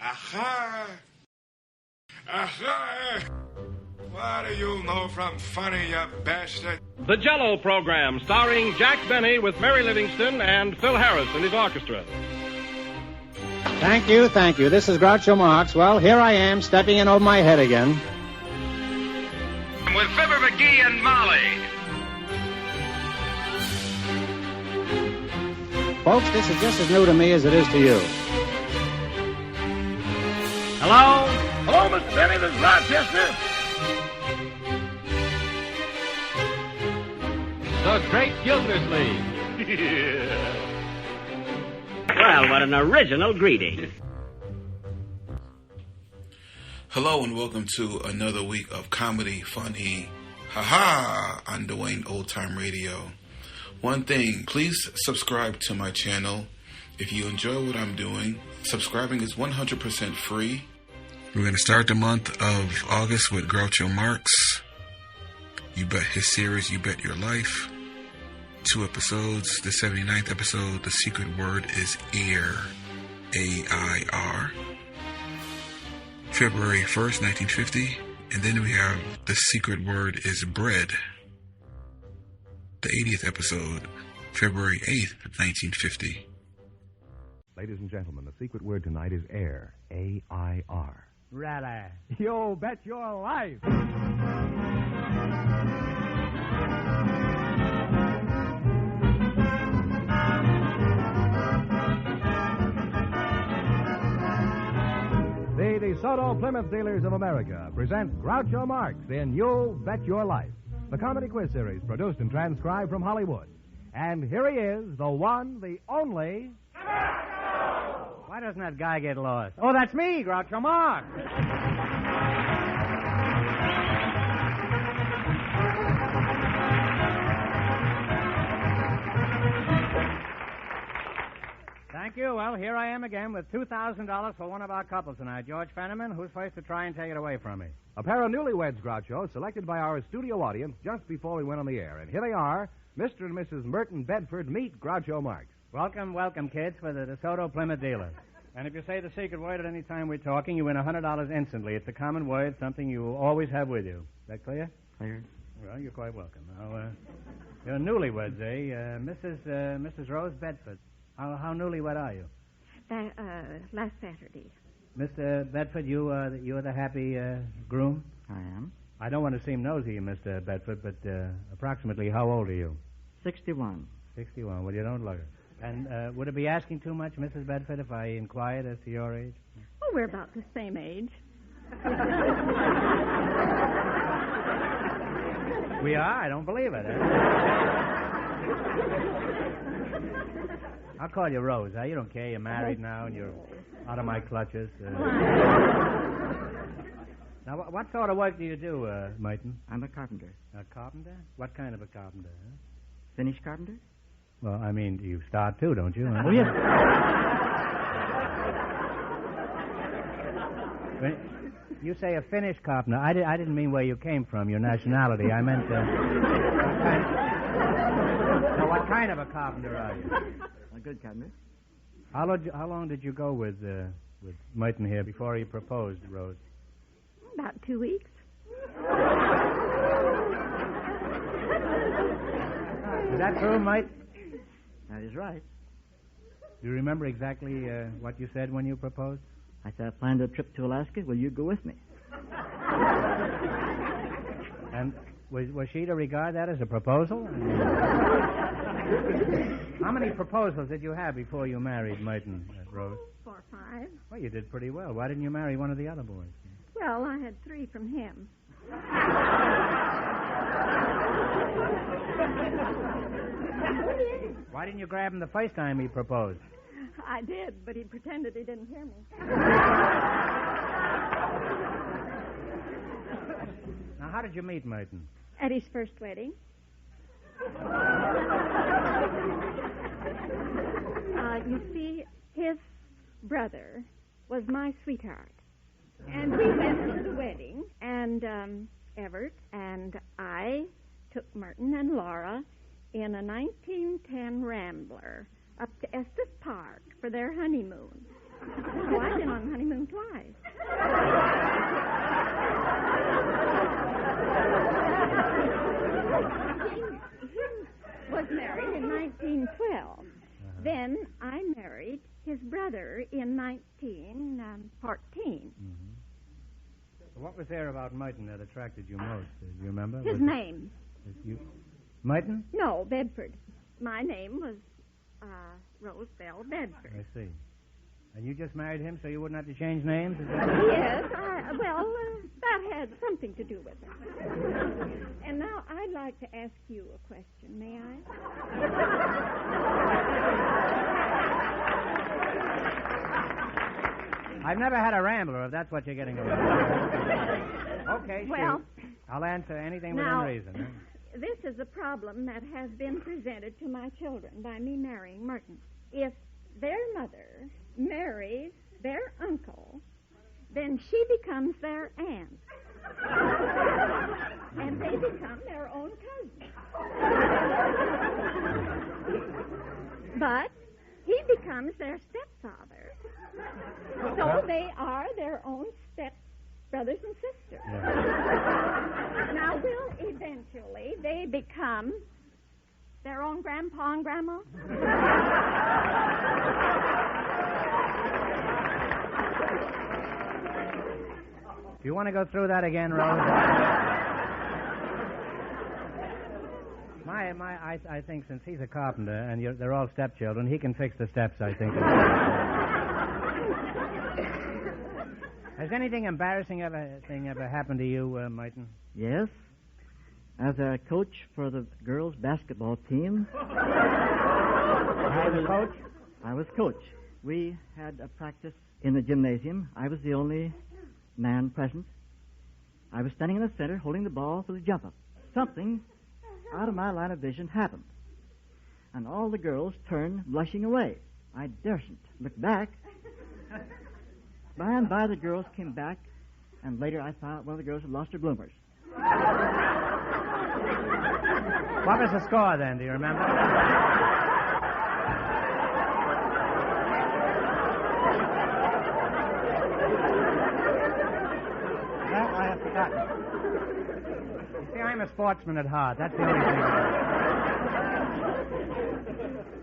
Aha! Aha! What do you know from funny, you bastard? The Jell-O program, starring Jack Benny with Mary Livingston and Phil Harris and his orchestra. Thank you. This is Groucho Marx. Well, here I am, stepping in over my head again. With Fibber McGee and Molly. Folks, this is just as new to me as it is to you. Hello? Hello, Mr. Benny, this is Rochester. The Great Gildersleeve. Well, what an original greeting. Hello and welcome to another week of comedy, funny, haha, on Dwayne Old Time Radio. One thing, please subscribe to my channel. If you enjoy what I'm doing, subscribing is 100% free. We're going to start the month of August with Groucho Marx. You Bet his series, You Bet Your Life. 2 episodes. The 79th episode, the secret word is air. A-I-R. February 1st, 1950. And then we have the secret word is bread. The 80th episode, February 8th, 1950. Ladies and gentlemen, the secret word tonight is air. A-I-R. Rather. You bet your life. The DeSoto Plymouth Dealers of America present Groucho Marx in You Bet Your Life, the comedy quiz series produced and transcribed from Hollywood. And here he is, the one, the only... Why doesn't that guy get lost? Oh, that's me, Groucho Marx. Thank you. Well, here I am again with $2,000 for one of our couples tonight. George Fenneman, who's first to try and take it away from me? A pair of newlyweds, Groucho, selected by our studio audience just before we went on the air. And here they are, Mr. and Mrs. Merton Bedford. Meet Groucho Marx. Welcome, kids, for the DeSoto Plymouth Dealers. And if you say the secret word at any time we're talking, you win $100 instantly. It's a common word, something you always have with you. Is that clear? Clear. Well, you're quite welcome. Now, you're newlyweds, eh? Mrs. Rose Bedford. How newlywed are you? Last Saturday. Mr. Bedford, you are the happy groom? I am. I don't want to seem nosy, Mr. Bedford, but approximately how old are you? 61. 61. Well, you don't look it. And would it be asking too much, Mrs. Bedford, if I inquired as to your age? Oh, we're about the same age. We are? I don't believe it. I'll call you Rose. You don't care. You're married now, and you're out of my clutches. Now, what sort of work do you do, Merton? I'm a carpenter. A carpenter? What kind of a carpenter? Huh? Finish carpenter? Well, I mean, you start too, don't you? Oh, yes. When you say a Finnish carpenter. I didn't mean where you came from, your nationality. I meant, what kind of a carpenter are you? A good carpenter. How long did you go with Merton here before he proposed, Rose? About 2 weeks. Is that true, Mike? That is right. Do you remember exactly what you said when you proposed? I said I planned a trip to Alaska. Will you go with me? And was she to regard that as a proposal? How many proposals did you have before you married Merton, Rose? 4 or 5. Well, you did pretty well. Why didn't you marry one of the other boys? Well, I had 3 from him. Why didn't you grab him the first time he proposed? I did, but he pretended he didn't hear me. Now, how did you meet Merton? At his first wedding. You see, his brother was my sweetheart. And we went to the wedding, and Everett and I took Merton and Laura in a 1910 Rambler up to Estes Park for their honeymoon. Oh, I've been on honeymoon mine, 14. What was there about Merton that attracted you most? Do you remember? His name. Merton? No, Bedford. My name was Rosebell Bedford. I see. And you just married him so you wouldn't have to change names? Is that... Yes, that had something to do with it. And now I'd like to ask you a question, may I? I've never had a rambler, if that's what you're getting away with. Okay, well, shoot. I'll answer anything now, within reason. Huh? This is a problem that has been presented to my children by me marrying Merton. If their mother marries their uncle, then she becomes their aunt. And they become their own cousins. But he becomes their stepfather. So they are their own stepbrothers and sisters. Yeah. Now, will eventually they become their own grandpa and grandma? Do you want to go through that again, Rose? I think since he's a carpenter and they're all stepchildren, he can fix the steps, I think. Has anything embarrassing ever happened to you, Merton? Yes. As a coach for the girls' basketball team. I was a coach? I was coach. We had a practice in the gymnasium. I was the only man present. I was standing in the center holding the ball for the jump-up. Something out of my line of vision happened. And all the girls turned blushing away. I daresn't look back. By and by, the girls came back, and later I found out one of the girls had lost her bloomers. What was the score then? Do you remember? That I have forgotten. See, I'm a sportsman at heart. That's the only thing.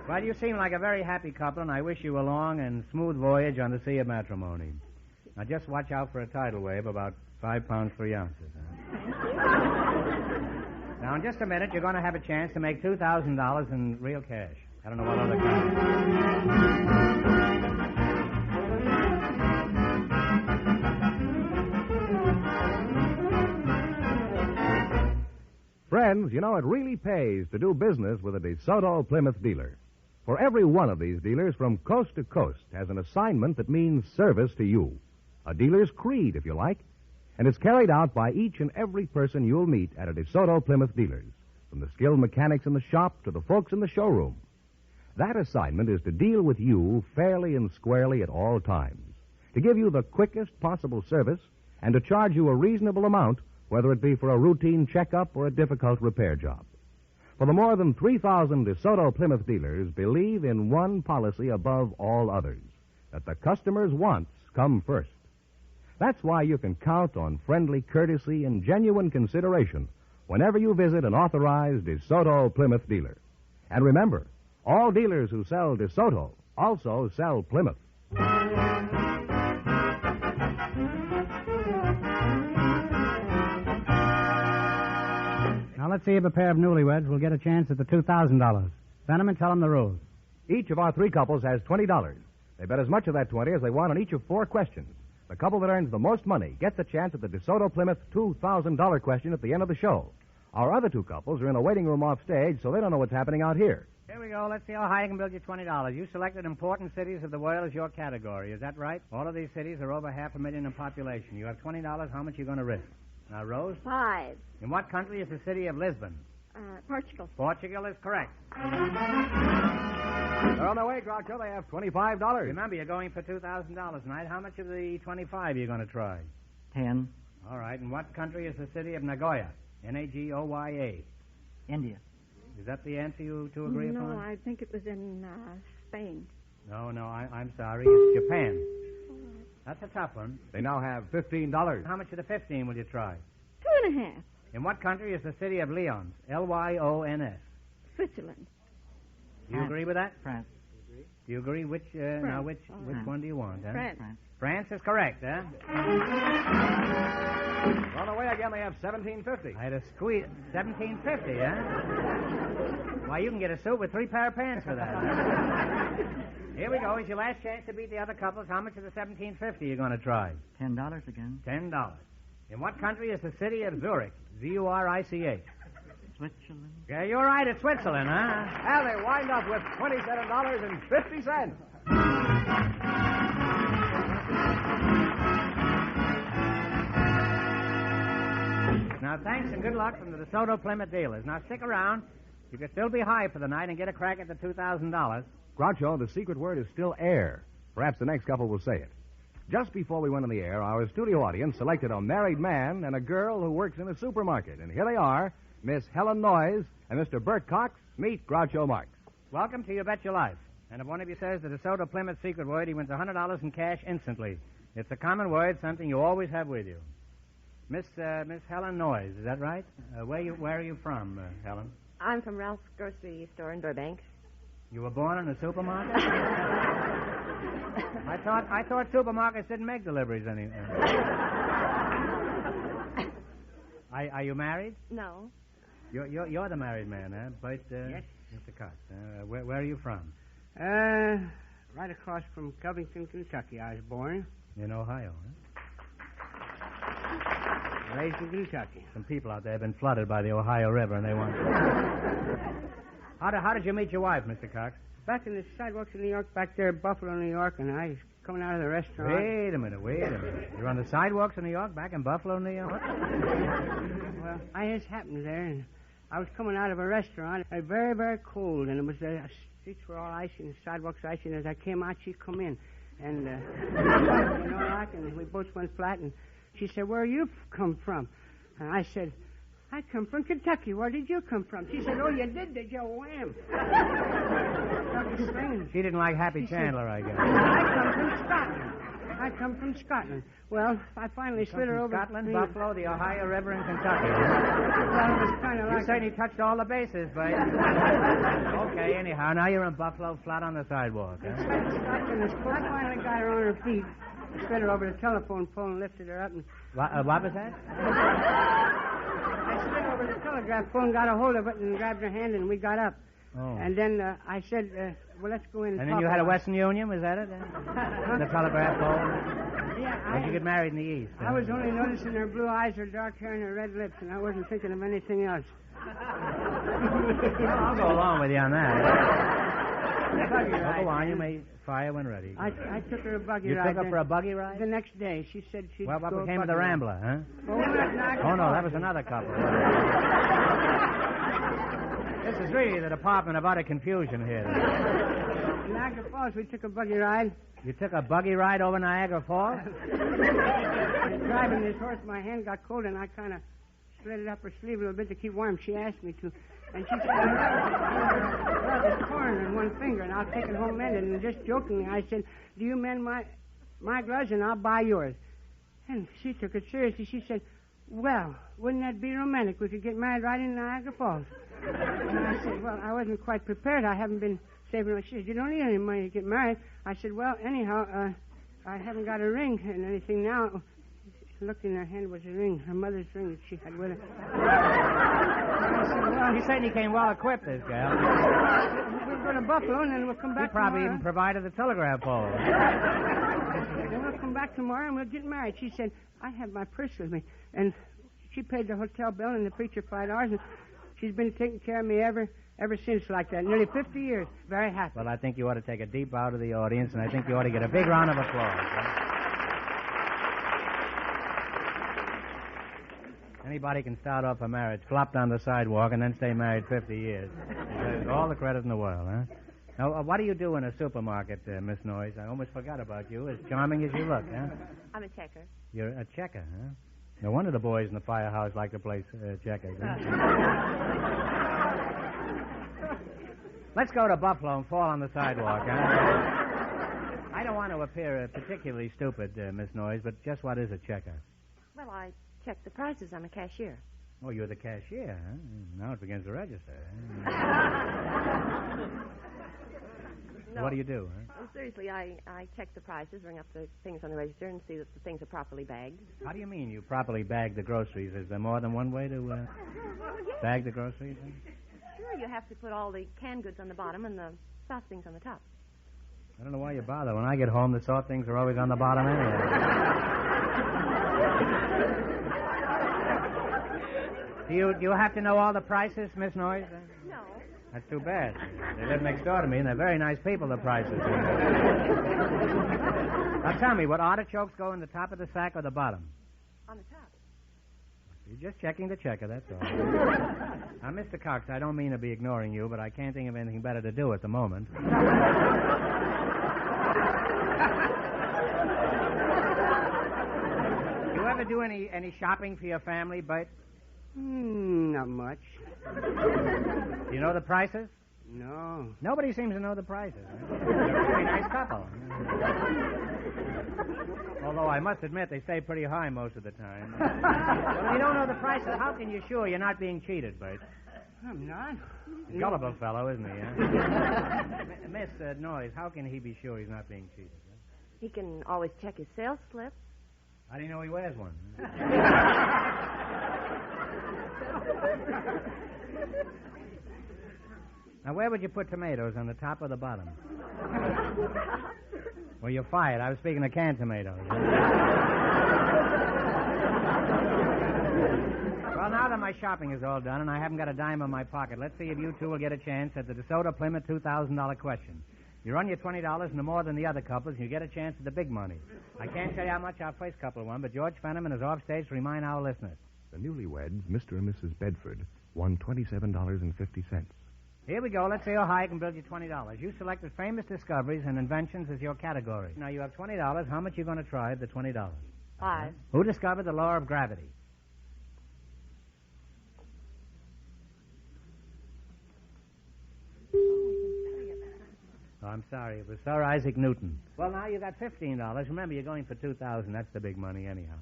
Well, you seem like a very happy couple, and I wish you a long and smooth voyage on the sea of matrimony. Now, just watch out for a tidal wave about 5 pounds 3 ounces. Now, in just a minute, you're going to have a chance to make $2,000 in real cash. I don't know what other kind. Friends, you know it really pays to do business with a DeSoto Plymouth dealer. For every one of these dealers from coast to coast has an assignment that means service to you. A dealer's creed, if you like. And it's carried out by each and every person you'll meet at a DeSoto Plymouth dealer's, from the skilled mechanics in the shop to the folks in the showroom. That assignment is to deal with you fairly and squarely at all times, to give you the quickest possible service, and to charge you a reasonable amount, whether it be for a routine checkup or a difficult repair job. For the more than 3,000 DeSoto Plymouth dealers believe in one policy above all others, that the customer's wants come first. That's why you can count on friendly courtesy and genuine consideration whenever you visit an authorized DeSoto Plymouth dealer. And remember, all dealers who sell DeSoto also sell Plymouth. Now, let's see if a pair of newlyweds will get a chance at the $2,000. Send them and tell them the rules. Each of our 3 couples has $20. They bet as much of that 20 as they want on each of 4 questions. The couple that earns the most money gets a chance at the DeSoto Plymouth $2,000 question at the end of the show. Our other 2 couples are in a waiting room off stage, so they don't know what's happening out here. Here we go. Let's see how high I can build you $20. You selected important cities of the world as your category. Is that right? All of these cities are over 500,000 in population. You have $20. How much are you going to risk? Now, Rose? 5. In what country is the city of Lisbon? Portugal. Portugal is correct. They're on their way, Groucho. They have $25. Remember, you're going for $2,000 tonight. How much of the 25 are you going to try? 10. All right. In what country is the city of Nagoya? Nagoya. India. Is that the answer you two agree upon? No, I think it was in Spain. No, I'm sorry. It's Japan. That's a tough one. They now have $15. How much of the 15 will you try? 2.5. In what country is the city of Lyons? Lyons. Switzerland. You agree with that? France. Do you agree? Which one do you want? Huh? France. France is correct, huh? On the way again, they have $17.50. I had a squeeze. $17.50, huh? Why, you can get a suit with 3 pair of pants for that. Here we go. It's your last chance to beat the other couples. How much of the $17.50 you're going to try? $10 again. $10. In what country is the city of Zurich? Zurich. Switzerland. Yeah, you're right. It's Switzerland, huh? And they wind up with $27.50. Now, thanks and good luck from the DeSoto Plymouth dealers. Now, stick around. You can still be high for the night and get a crack at the $2,000. Groucho, the secret word is still air. Perhaps the next couple will say it. Just before we went on the air, our studio audience selected a married man and a girl who works in a supermarket. And here they are, Miss Helen Noyes and Mr. Bert Cox. Meet Groucho Marx. Welcome to You Bet Your Life. And if one of you says the DeSoto Plymouth secret word, he wins $100 in cash instantly. It's a common word, something you always have with you. Miss Helen Noyes, is that right? Where are you from, Helen? I'm from Ralph's grocery store in Burbank. You were born in a supermarket? I thought supermarkets didn't make deliveries anymore. Are you married? No. You're the married man, huh? But yes, Mr. Cox. Where are you from? Right across from Covington, Kentucky. I was born. In Ohio, huh? Raised in Kentucky. Some people out there have been flooded by the Ohio River, and they want. How did you meet your wife, Mr. Cox? Back in the sidewalks of New York, back there, Buffalo, New York, and I was coming out of the restaurant. Wait a minute. You're on the sidewalks of New York, back in Buffalo, New York? Well, I just happened there, and I was coming out of a restaurant. Very, very cold, and it was the streets were all icy and the sidewalks icy, and as I came out, she come in. And, and we both went flat, and she said, "Where you come from?" And I said, "I come from Kentucky. Where did you come from?" She said, "Oh, you did you? Wham." She didn't like Happy Chandler, I guess. I come from Scotland. Well, I finally slid her over. Scotland, Buffalo, the Ohio River, and Kentucky. Well, it was kind of like... You certainly touched all the bases, but... Okay, anyhow, now you're in Buffalo, flat on the sidewalk, huh? Scotland, I finally got her on her feet. I slid her over the telephone pole and lifted her up and... What was that? I slid over the telegraph pole and got a hold of it and grabbed her hand and we got up. Oh. And then I said, well, let's go in and then talk you had a about Western Union, was that it? The telegraph pole? Yeah, When did you get married in the East? I was only noticing her blue eyes, her dark hair, and her red lips, and I wasn't thinking of anything else. Well, I'll go along with you on that. Go on, you may fire when ready. I took her a buggy ride. You took her for a buggy ride? The next day. She said she'd Well, what go became of the buggy Rambler, huh? Oh, no, that was another couple. This is really the Department of Utter Confusion here. Niagara Falls, we took a buggy ride. You took a buggy ride over Niagara Falls? I was driving this horse, my hand got cold, and I kind of slid it up her sleeve a little bit to keep warm. She asked me to. And she said, "It's torn in one finger, and I'll take it home mended." And just jokingly, I said, "Do you mend my gloves, and I'll buy yours?" And she took it seriously. She said, "Well, wouldn't that be romantic? We could get married right in Niagara Falls." And I said, "Well, I wasn't quite prepared. I haven't been saving much." She said, "You don't need any money to get married." I said, "Well, anyhow, I haven't got a ring and anything now." She looked in her hand was a ring, her mother's ring that she had with her. I said, "Well, he certainly came well equipped, this gal. We'll go to Buffalo and then we'll come back. He probably tomorrow. even provided the telegraph pole. Then we'll come back tomorrow and we'll get married." She said, "I have my purse with me," and she paid the hotel bill and the preacher $5, and she's been taking care of me ever since like that. Nearly 50 years. Very happy. Well, I think you ought to take a deep bow to the audience, and I think you ought to get a big round of applause. Anybody can start off a marriage, flop down the sidewalk, and then stay married 50 years. All the credit in the world, huh? Now, what do you do in a supermarket, Miss Noyes? I almost forgot about you, as charming as you look, huh? I'm a checker. You're a checker, huh? No wonder the boys in the firehouse like to play checkers, huh? Let's go to Buffalo and fall on the sidewalk, huh? I don't want to appear particularly stupid, Miss Noyes, but just what is a checker? Well, I check the prices. I'm a cashier. Oh, you're the cashier, huh? Now it begins to register. No. What do you do? Huh? Well, seriously, I check the prices, ring up the things on the register, and see that the things are properly bagged. How do you mean you properly bag the groceries? Is there more than one way to bag the groceries? Huh? Sure, you have to put all the canned goods on the bottom and the soft things on the top. I don't know why you bother. When I get home, the soft things are always on the bottom anyway. Do you have to know all the prices, Miss Noyes? No. That's too bad. They live next door to me, and they're very nice people, the prices. Now tell me, would artichokes go in the top of the sack or the bottom? On the top. You're just checking the checker, that's all. Now, Mr. Cox, I don't mean to be ignoring you, but I can't think of anything better to do at the moment. You ever do any shopping for your family, Bert? Not much. Do you know the prices? No. Nobody seems to know the prices. Very nice couple. Although I must admit they stay pretty high most of the time. Well, if you don't know the prices, how can you sure you're not being cheated, Bert? I'm not. Gullible fellow, isn't he? Huh? Miss Noyes, how can he be sure he's not being cheated? Huh? He can always check his sales slip. How do you know he wears one? Now, where would you put tomatoes, on the top or the bottom? Well, you're fired. I was speaking of canned tomatoes. Well, now that my shopping is all done and I haven't got a dime in my pocket, let's see if you two will get a chance at the DeSoto Plymouth $2,000 question. You run your $20 into more than the other couples, and you get a chance at the big money. I can't tell you how much our first couple won, but George Fenneman is off stage to remind our listeners. The newlyweds, Mr. and Mrs. Bedford, won $27.50. Here we go. Let's see how high I can build you $20. You selected famous discoveries and inventions as your category. Now, you have $20. How much are you going to try at the $20? $5. Who discovered the law of gravity? Oh, I'm sorry. It was Sir Isaac Newton. Well, now you got $15. Remember, you're going for $2,000. That's the big money anyhow.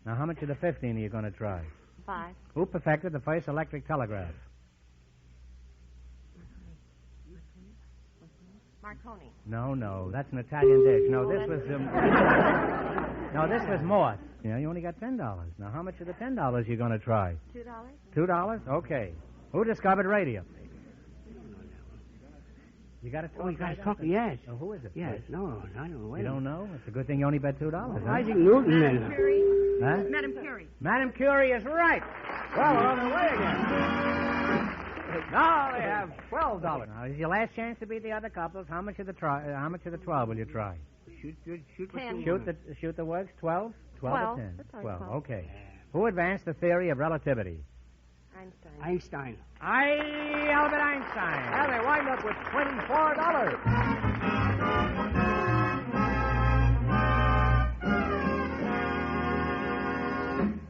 Now, how much of the $15 are you going to try? $5. Who perfected the first electric telegraph? Marconi. No. That's an Italian dish. No, this was... this was Morse. Yeah, you only got $10. Now, how much of the $10 are you going to try? $2. $2? Okay. Who discovered radio? You got to talk. Oh, you got to talk. Yes. Oh, who is it? Yes. No, I don't know. You don't know? It's a good thing you only bet $2. Huh? Isaac Newton, then. Madam Curie. Huh? Madam Curie. Madam Curie is right. Well, we're on the way again. Now they have $12. Now, this is your last chance to beat the other couples. How much of the 12 will you try? Shoot 10. Shoot the works. 12? 12 or 10? That's all 12. 12. Okay. Who advanced the theory of relativity? Einstein. Albert Einstein. And they wind up with $24.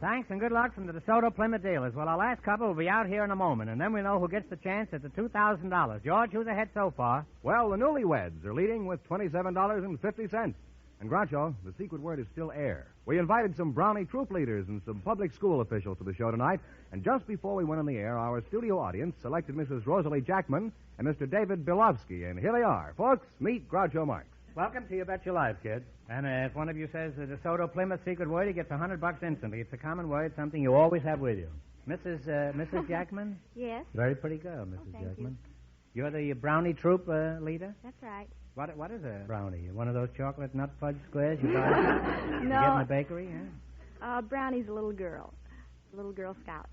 Thanks and good luck from the DeSoto Plymouth dealers. Well, our last couple will be out here in a moment, and then we know who gets the chance at the $2,000. George, who's ahead so far? Well, the newlyweds are leading with $27.50. And Groucho, the secret word is still air. We invited some Brownie troop leaders and some public school officials to the show tonight, and just before we went on the air, our studio audience selected Mrs. Rosalie Jackman and Mr. David Bilovsky, and here they are. Folks, meet Groucho Marx. Welcome to You Bet Your Life, kid. And if one of you says the DeSoto Plymouth secret word, he gets $100 instantly. It's a common word, something you always have with you. Mrs. Jackman? Yes, Very pretty girl, Mrs. thank Jackman. You're the Brownie troop leader? that's right. What is a brownie? One of those chocolate nut fudge squares you buy? You No. get in the bakery, huh? Brownie's a little girl scout.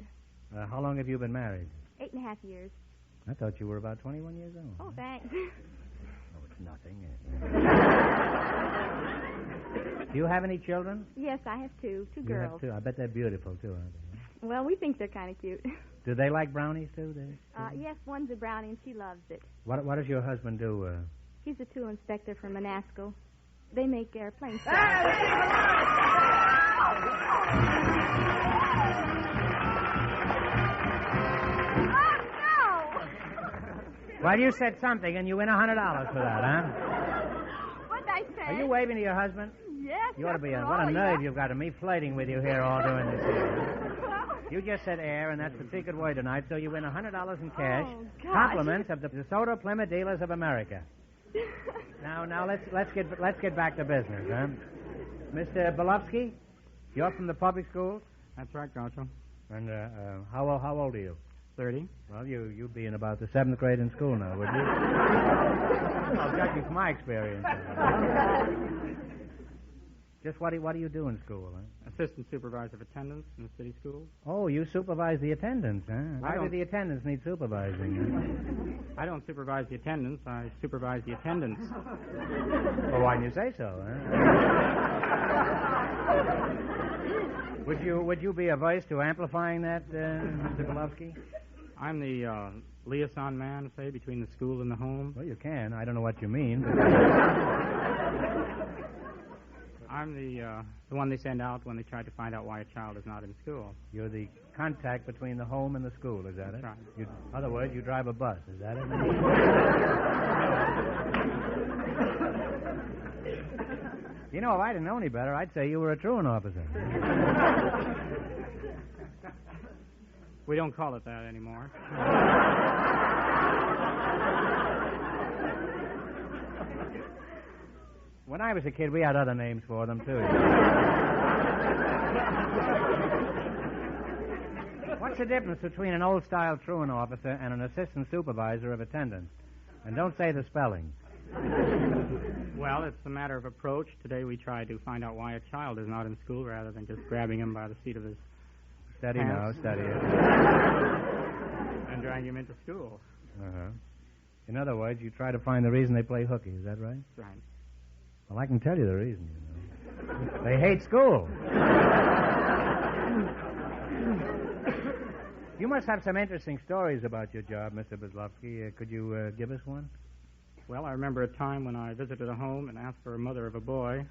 How long have you been married? 8.5 years. I thought you were about 21 years old. Oh, thanks. Oh, it's nothing. Do you have any children? Yes, I have two You girls. have two. I bet they're beautiful, too, aren't they? Well, we think they're kind of cute. Do they like brownies, too? Yes, one's a brownie, and she loves it. What does your husband do? He's a tool inspector from Manasco. They make airplanes. Well, you said something, and you win $100 for that, huh? What'd I say? Are you waving to your husband? Yes. You ought to be what a nerve you've got of me flirting with you here all doing this here. You just said air, and that's the secret word tonight, so you win $100 in cash. Oh, gosh. Compliments of the DeSoto Plymouth Dealers of America. Now let's get back to business, huh? Mr. Belovsky, you're from the public schools? That's right, Groucho. And how old are you? 30. Well, you'd be in about the 7th grade in school now, would you? Well, judging from my experience. Just what do you do in school, huh? Assistant supervisor of attendance in the city schools. Oh, you supervise the attendance, huh? Why do the attendants need supervising? I don't supervise the attendance. I supervise the attendance. Well, why didn't you say so, huh? Would you be averse to amplifying that, Mr. Belovsky? I'm the liaison man, say, between the school and the home. Well, you can. I don't know what you mean. But... I'm the one they send out when they try to find out why a child is not in school. You're the contact between the home and the school, is that it? That's right. In other words, you drive a bus, is that it? You know, if I didn't know any better, I'd say you were a truant officer. We don't call it that anymore. When I was a kid, we had other names for them, too. What's the difference between an old-style truant officer and an assistant supervisor of attendance? And don't say the spelling. Well, it's a matter of approach. Today we try to find out why a child is not in school rather than just grabbing him by the seat of his Steady pants. now, steady it. And dragging him into school. Uh-huh. In other words, you try to find the reason they play hooky, is that right? Right. Well, I can tell you the reason, you know. They hate school. You must have some interesting stories about your job, Mr. Beslovsky. Could you give us one? Well, I remember a time when I visited a home and asked for a mother of a boy.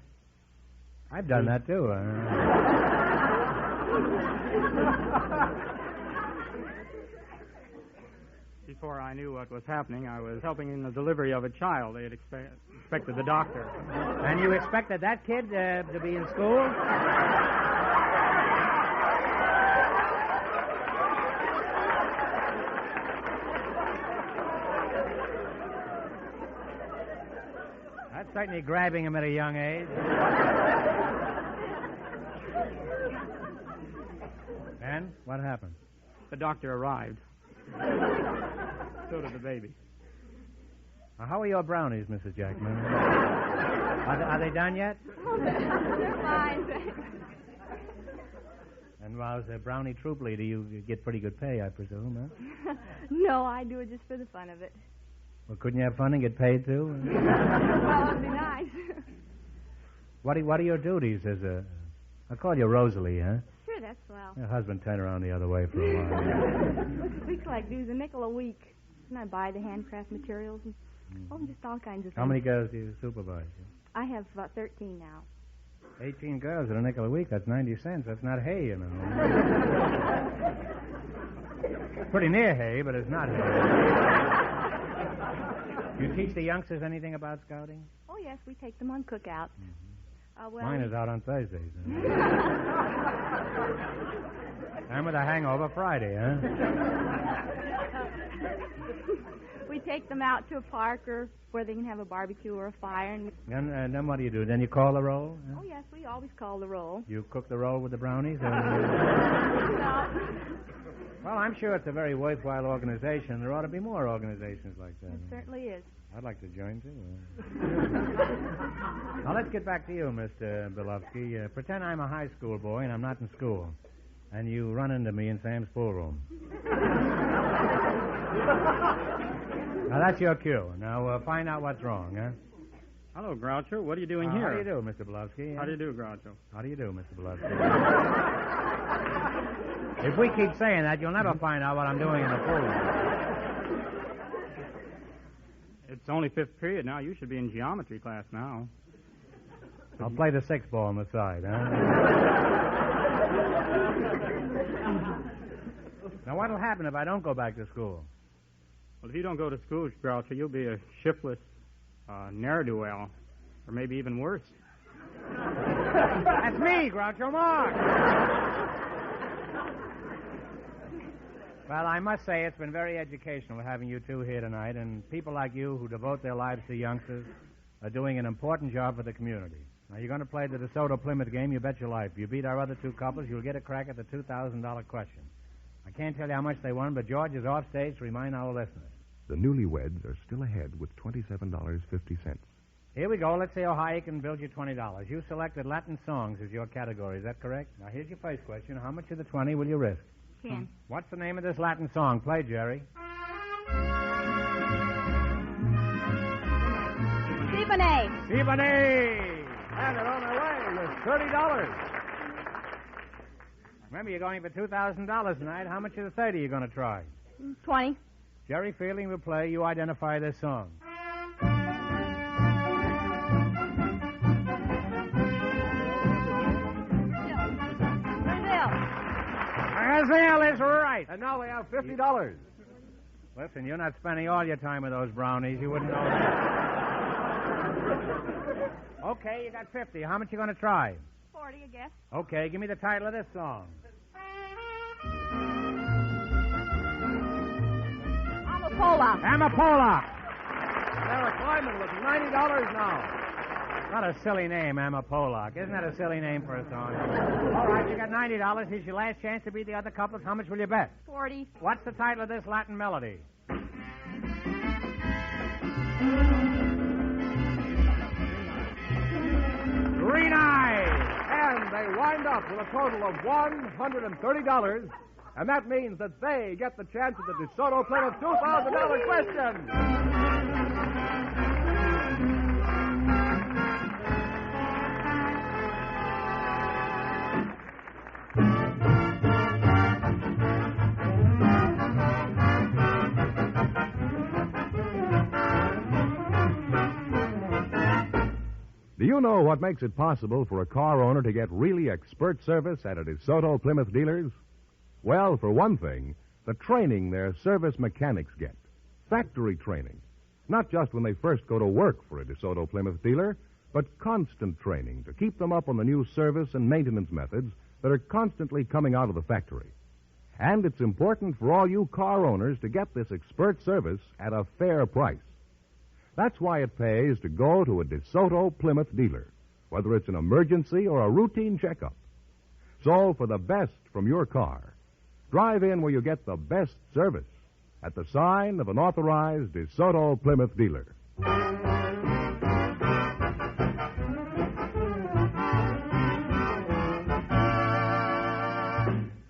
I've done that, too. Before I knew what was happening, I was helping in the delivery of a child. They had expected the doctor. And you expected that kid to be in school? That's certainly grabbing him at a young age. And what happened? The doctor arrived. So did the baby. Now, how are your brownies, Mrs. Jackman? Are they done yet? They're fine, thanks. And while as a brownie troop leader, you get pretty good pay, I presume, huh? No, I do it just for the fun of it. Well, couldn't you have fun and get paid, too? Well, it'd be nice. What are your duties as a... I'll call you Rosalie, huh? Sure, that's swell. Your husband turned around the other way for a while. We collect dues a nickel a week. And I buy the handcraft materials and just all kinds of things. How many girls do you supervise? I have about 13 now. 18 girls at a nickel a week. That's 90 cents. That's not hay, you know. Pretty near hay, but it's not hay. You teach the youngsters anything about scouting? Oh, yes, we take them on cookouts. Well, Mine is out on Thursdays. I'm with a hangover Friday, huh? We take them out to a park or where they can have a barbecue or a fire. And then what do you do? Then you call the roll? Huh? Oh, yes, we always call the roll. You cook the roll with the brownies? Or... No. Well, I'm sure it's a very worthwhile organization. There ought to be more organizations like that. It certainly is. I'd like to join, too. Now, let's get back to you, Mr. Belovsky. Pretend I'm a high school boy and I'm not in school. And you run into me in Sam's pool room. Now, that's your cue. Now, find out what's wrong, huh? Hello, Groucho. What are you doing here? How do you do, Mr. Belovsky? How do you do, Groucho? How do you do, Mr. Belovsky? If we keep saying that, you'll never find out what I'm doing in the pool room. It's only fifth period now. You should be in geometry class now. I'll play the sixth ball on the side, huh? Now, what'll happen if I don't go back to school? Well, if you don't go to school, Groucho, you'll be a shiftless ne'er-do-well, or maybe even worse. That's me, Groucho Marx. Well, I must say it's been very educational having you two here tonight, and people like you who devote their lives to youngsters are doing an important job for the community. Now, you're going to play the DeSoto Plymouth game, you bet your life. If you beat our other two couples, you'll get a crack at the $2,000 question. I can't tell you how much they won, but George is off stage to remind our listeners. The newlyweds are still ahead with $27.50. Here we go. Let's see how high you can build your $20. You selected Latin songs as your category. Is that correct? Now, here's your first question. How much of the 20 will you risk? 10. What's the name of this Latin song? Play, Jerry. Siboney. Siboney! And they're on their way with $30. Remember, you're going for $2,000 tonight. How much of the 30 are you going to try? 20. Jerry Fielding will play. You identify this song. Brazil is right. And now they have $50. Listen, you're not spending all your time with those brownies. You wouldn't know that. Okay, you got 50. How much you going to try? 40, I guess. Okay, give me the title of this song. Amapola. Amapola. Sarah Kleiman with $90 now. What a silly name, Amapola. Isn't that a silly name for a song? All right, you got $90. Here's your last chance to beat the other couples. How much will you bet? 40. What's the title of this Latin melody? Green Eyes. And they wind up with a total of $130. And that means that they get the chance at the DeSoto Plymouth $2,000 question. Do you know what makes it possible for a car owner to get really expert service at a DeSoto Plymouth dealers? Well, for one thing, the training their service mechanics get. Factory training. Not just when they first go to work for a DeSoto Plymouth dealer, but constant training to keep them up on the new service and maintenance methods that are constantly coming out of the factory. And it's important for all you car owners to get this expert service at a fair price. That's why it pays to go to a DeSoto Plymouth dealer, whether it's an emergency or a routine checkup. So, for the best from your car, drive in where you get the best service at the sign of an authorized DeSoto Plymouth dealer.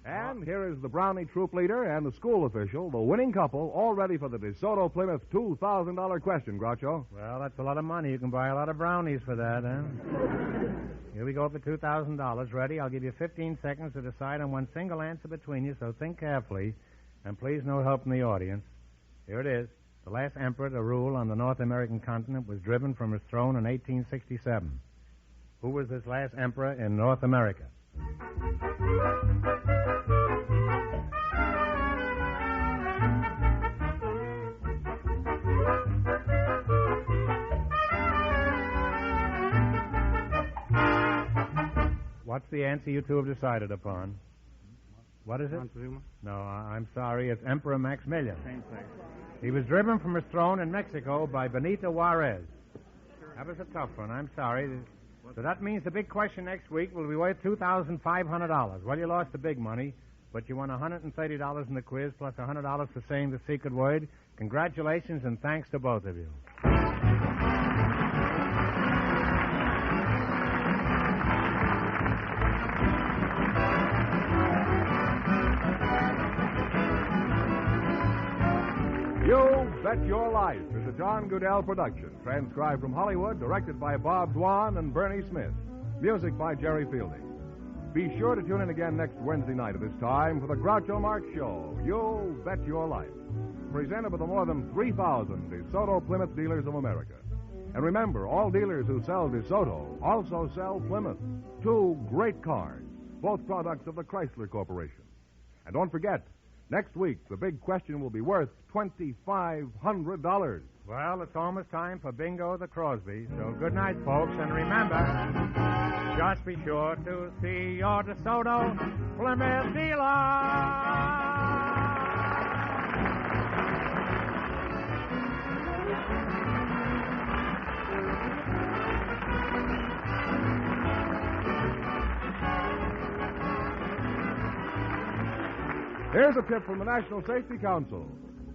And here is the Brownie troop leader and the school official, the winning couple, all ready for the DeSoto Plymouth $2,000 question, Groucho. Well, that's a lot of money. You can buy a lot of brownies for that, huh? Here we go for $2,000. Ready? I'll give you 15 seconds to decide on one single answer between you, so think carefully. And please, no help from the audience. Here it is. The last emperor to rule on the North American continent was driven from his throne in 1867. Who was this last emperor in North America? What's the answer you two have decided upon? What is it? Montezuma? No, I'm sorry. It's Emperor Maximilian. He was driven from his throne in Mexico by Benito Juarez. That was a tough one. I'm sorry. So that means the big question next week will be worth $2,500. Well, you lost the big money, but you won $130 in the quiz plus $100 for saying the secret word. Congratulations and thanks to both of you. You Bet Your Life is a John Goodell production, transcribed from Hollywood, directed by Bob Dwan and Bernie Smith. Music by Jerry Fielding. Be sure to tune in again next Wednesday night at this time for the Groucho Marx Show, You Bet Your Life, presented by the more than 3,000 DeSoto Plymouth dealers of America. And remember, all dealers who sell DeSoto also sell Plymouth, two great cars, both products of the Chrysler Corporation. And don't forget, next week, the big question will be worth $2,500. Well, it's almost time for Bingo the Crosby. So good night, folks. And remember, just be sure to see your DeSoto Plymouth dealer. Here's a tip from the National Safety Council.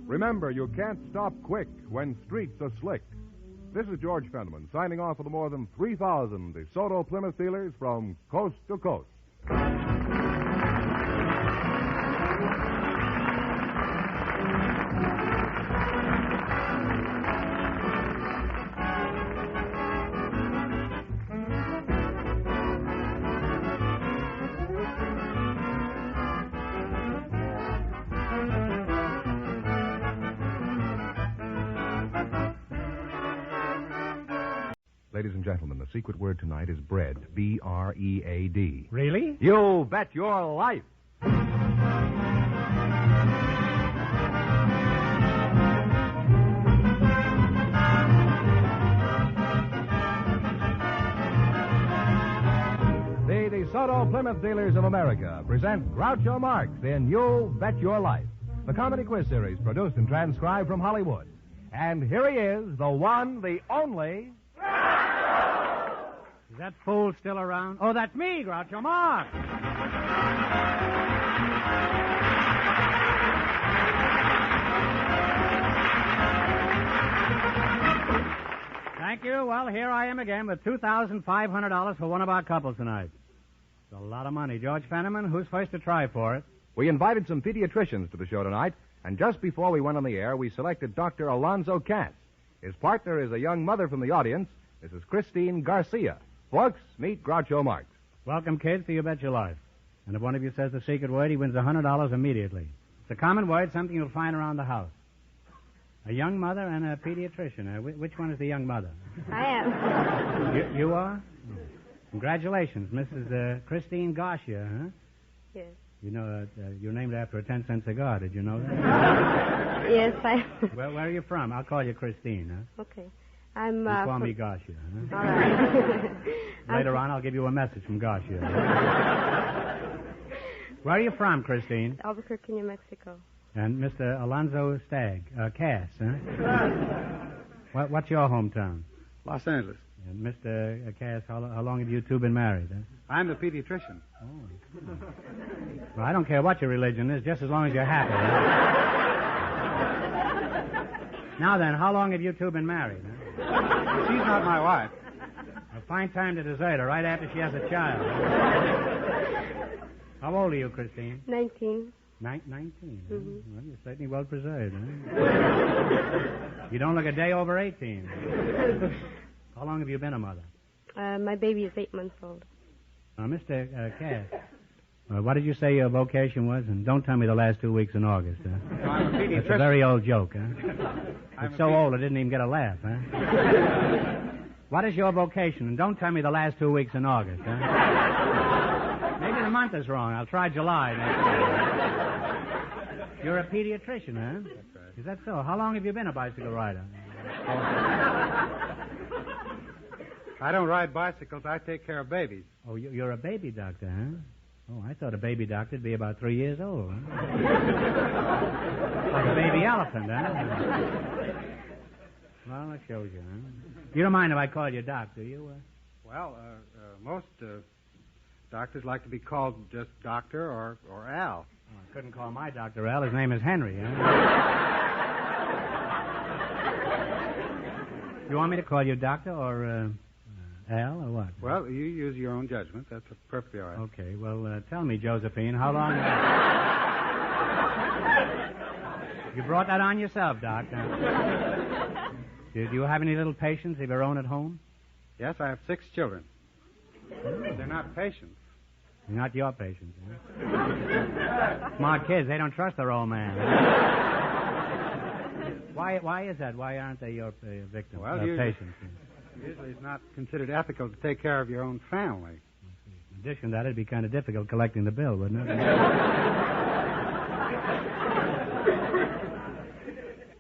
Remember, you can't stop quick when streets are slick. This is George Fenneman signing off for the more than 3,000 DeSoto Plymouth dealers from coast to coast. Ladies and gentlemen, the secret word tonight is bread. B-R-E-A-D. Really? You bet your life. The DeSoto Plymouth Dealers of America present Groucho Marx in You Bet Your Life, the comedy quiz series produced and transcribed from Hollywood. And here he is, the one, the only... Is that fool still around? Oh, that's me, Groucho Marx. Thank you. Well, here I am again with $2,500 for one of our couples tonight. It's a lot of money. George Fenneman, who's first to try for it? We invited some pediatricians to the show tonight, and just before we went on the air, we selected Dr. Alonzo Katz. His partner is a young mother from the audience, Mrs. Christine Garcia. Folks, meet Groucho Marx. Welcome, kids, to You Bet Your Life. And if one of you says the secret word, he wins $100 immediately. It's a common word, something you'll find around the house. A young mother and a pediatrician. Which one is the young mother? I am. You are? Congratulations, Mrs. Christine Garcia, huh? Yes. You know, you're named after a 10-cent cigar. Did you know that? Yes, I... Where are you from? I'll call you Christine, huh? Okay. I'm, You call me Garcia, huh? All right. Later on, I'll give you a message from Garcia. Where are you from, Christine? Albuquerque, New Mexico. And Mr. Alonzo Cass, huh? What's your hometown? Los Angeles. And Mr. Cass, how long have you two been married, huh? I'm the pediatrician. Oh. Well, I don't care what your religion is, just as long as you're happy. Huh? Now then, how long have you two been married, huh? She's not my wife. A fine time to desert her right after she has a child. How old are you, Christine? 19. 19. Huh? Mm-hmm. Well, you're certainly well preserved, huh? You don't look a day over 18. How long have you been a mother? My baby is 8 months old. Mr. Cass, what did you say your vocation was? And don't tell me the last 2 weeks in August, huh? I'm a pediatrician. That's a very old joke, huh? It's so old it didn't even get a laugh, huh? What is your vocation? And don't tell me the last 2 weeks in August, huh? Maybe the month is wrong. I'll try July next year. You're a pediatrician, huh? That's right. Is that so? How long have you been a bicycle rider? I don't ride bicycles. I take care of babies. Oh, you're a baby doctor, huh? Oh, I thought a baby doctor'd be about 3 years old, huh? Like a baby elephant, huh? Well, that shows you, huh? You don't mind if I call you Doc, do you? Well, most doctors like to be called just Doctor or Al. Oh, I couldn't call my Dr. Al. His name is Henry, huh? You want me to call you Doctor or Al or what? Well, you use your own judgment. That's perfectly all right. Okay, well, tell me, Josephine, how long... You brought that on yourself, Doc. Do you have any little patients of your own at home? Yes, I have 6 children. They're not patients. Not your patients, huh? Smart kids, they don't trust their old man. Why is that? Why aren't they your victims? Well, patients? Usually it's not considered ethical to take care of your own family. In addition to that, it'd be kind of difficult collecting the bill, wouldn't it?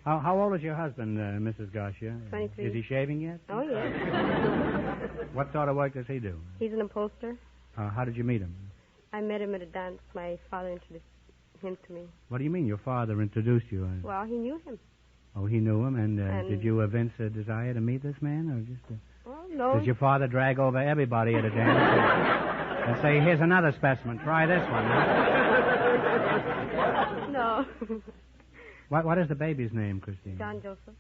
How old is your husband, Mrs. Garcia? 23. Is he shaving yet? Oh, yes. What sort of work does he do? He's an upholsterer. How did you meet him? I met him at a dance. My father introduced him to me. What do you mean your father introduced you? Well, he knew him. Oh, he knew him, and did you evince a desire to meet this man, or just... Well, no. Did your father drag over everybody at a dance and say, here's another specimen, try this one, huh? No. What is the baby's name, Christine? John Joseph.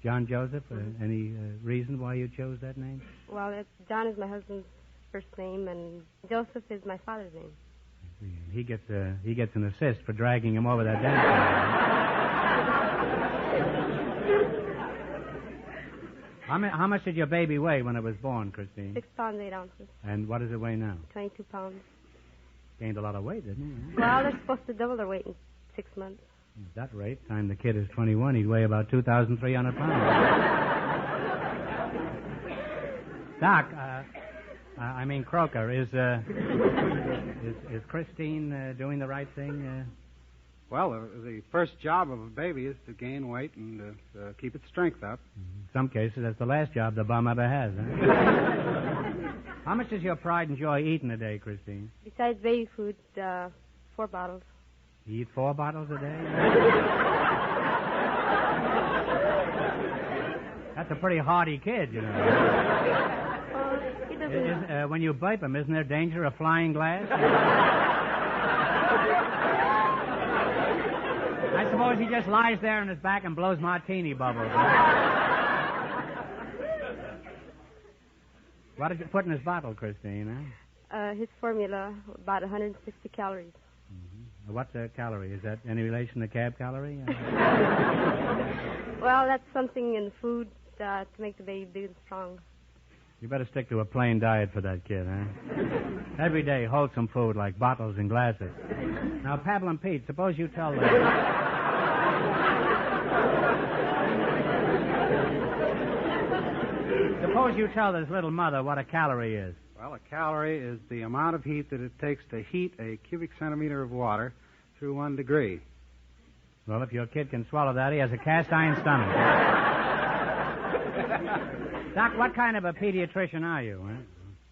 John Joseph? Any reason why you chose that name? Well, John is my husband's first name, and Joseph is my father's name. He gets an assist for dragging him over that dance. How much did your baby weigh when it was born, Christine? 6 pounds, 8 ounces. And what does it weigh now? 22 pounds. Gained a lot of weight, didn't he? Well, they're supposed to double their weight in 6 months. At that rate, time the kid is 21, he'd weigh about 2,300 pounds. Doc, Croker, is Christine doing the right thing? Well, the first job of a baby is to gain weight and keep its strength up. In some cases, that's the last job the bum ever has, huh? How much does your pride and joy eat in a day, Christine? Besides baby food, 4 bottles. You eat 4 bottles a day? That's a pretty hardy kid, you know. He doesn't... when you burp him, isn't there danger of flying glass? I suppose he just lies there on his back and blows martini bubbles. What did you put in his bottle, Christine? His formula, about 160 calories. Mm-hmm. What's a calorie? Is that any relation to cab calorie? Well, that's something in the food to make the baby big and strong. You better stick to a plain diet for that kid, huh? Every day, wholesome food like bottles and glasses. Now, Pablo and Pete, suppose you tell this little mother what a calorie is. Well, a calorie is the amount of heat that it takes to heat a cubic centimeter of water through 1 degree. Well, if your kid can swallow that, he has a cast iron stomach. Doc, what kind of a pediatrician are you, huh?